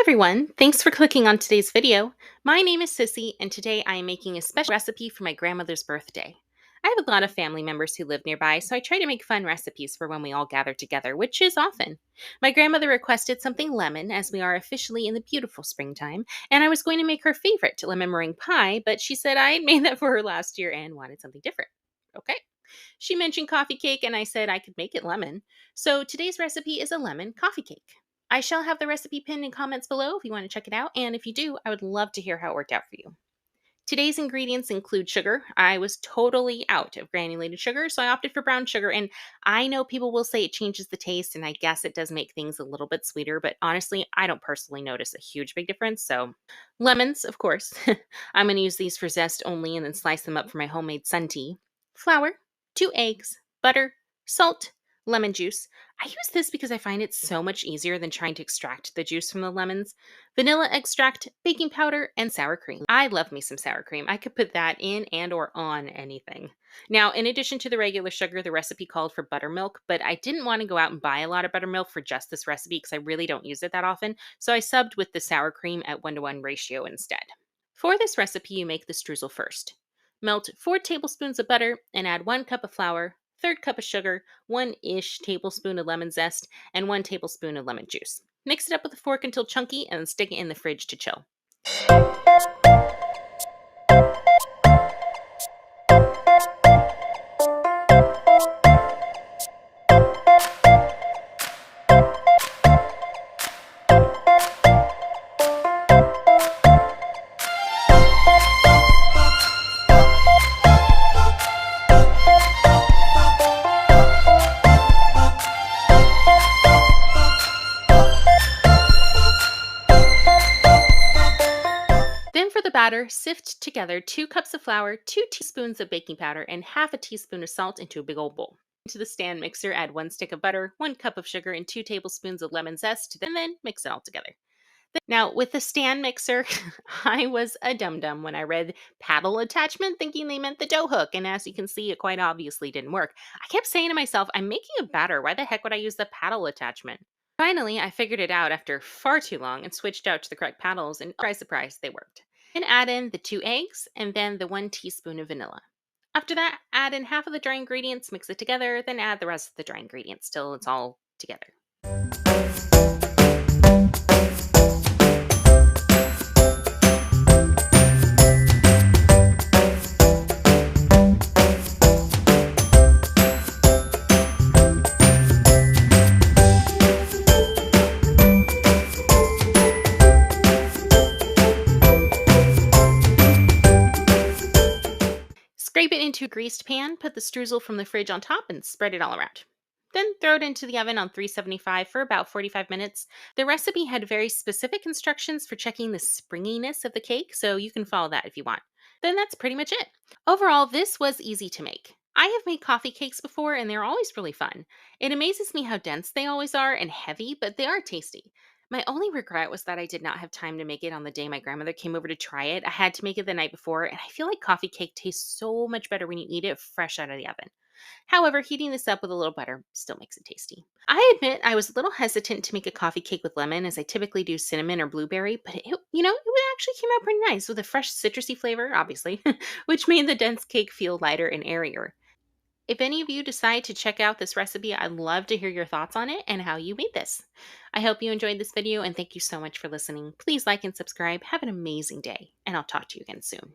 everyone, thanks for clicking on today's video. My name is Sissy, and today I am making a special recipe for my grandmother's birthday. I have a lot of family members who live nearby, so I try to make fun recipes for when we all gather together, which is often. My grandmother requested something lemon, as we are officially in the beautiful springtime, and I was going to make her favorite lemon meringue pie, but she said I had made that for her last year and wanted something different. Okay. She mentioned coffee cake, and I said I could make it lemon. So today's recipe is a lemon coffee cake. I shall have the recipe pinned in comments below if you want to check it out, and if you do, I would love to hear how it worked out for you. Today's ingredients include sugar. I was totally out of granulated sugar, so I opted for brown sugar, and I know people will say it changes the taste, and I guess it does make things a little bit sweeter, but honestly, I don't personally notice a huge big difference, so lemons, of course. I'm going to use these for zest only and then slice them up for my homemade sun tea. Flour, 2 eggs, butter, salt, lemon juice. I use this because I find it so much easier than trying to extract the juice from the lemons. Vanilla extract, baking powder, and sour cream. I love me some sour cream. I could put that in and or on anything. Now, in addition to the regular sugar, the recipe called for buttermilk, but I didn't want to go out and buy a lot of buttermilk for just this recipe because I really don't use it that often, so I subbed with the sour cream at 1:1 ratio instead. For this recipe, you make the streusel first. Melt 4 tablespoons of butter and add 1 cup of flour, third cup of sugar, 1-ish tablespoon of lemon zest, and 1 tablespoon of lemon juice. Mix it up with a fork until chunky and then stick it in the fridge to chill. Then for the batter, sift together 2 cups of flour, 2 teaspoons of baking powder, and half a teaspoon of salt into a big old bowl. Into the stand mixer, add 1 stick of butter, 1 cup of sugar, and 2 tablespoons of lemon zest, and then mix it all together. Now, with the stand mixer, I was a dum dum when I read paddle attachment thinking they meant the dough hook, and as you can see, it quite obviously didn't work. I kept saying to myself, I'm making a batter. Why the heck would I use the paddle attachment? Finally, I figured it out after far too long and switched out to the correct paddles, and surprise, surprise, they worked. And add in the 2 eggs and then the 1 teaspoon of vanilla. After that, add in half of the dry ingredients, mix it together, then add the rest of the dry ingredients till it's all together. Scrape it into a greased pan, put the streusel from the fridge on top, and spread it all around. Then throw it into the oven on 375 for about 45 minutes. The recipe had very specific instructions for checking the springiness of the cake, so you can follow that if you want. Then that's pretty much it. Overall, this was easy to make. I have made coffee cakes before, and they're always really fun. It amazes me how dense they always are and heavy, but they are tasty. My only regret was that I did not have time to make it on the day my grandmother came over to try it. I had to make it the night before, and I feel like coffee cake tastes so much better when you eat it fresh out of the oven. However, heating this up with a little butter still makes it tasty. I admit I was a little hesitant to make a coffee cake with lemon as I typically do cinnamon or blueberry, but it actually came out pretty nice with a fresh citrusy flavor, obviously, which made the dense cake feel lighter and airier. If any of you decide to check out this recipe, I'd love to hear your thoughts on it and how you made this. I hope you enjoyed this video and thank you so much for listening. Please like and subscribe. Have an amazing day, and I'll talk to you again soon.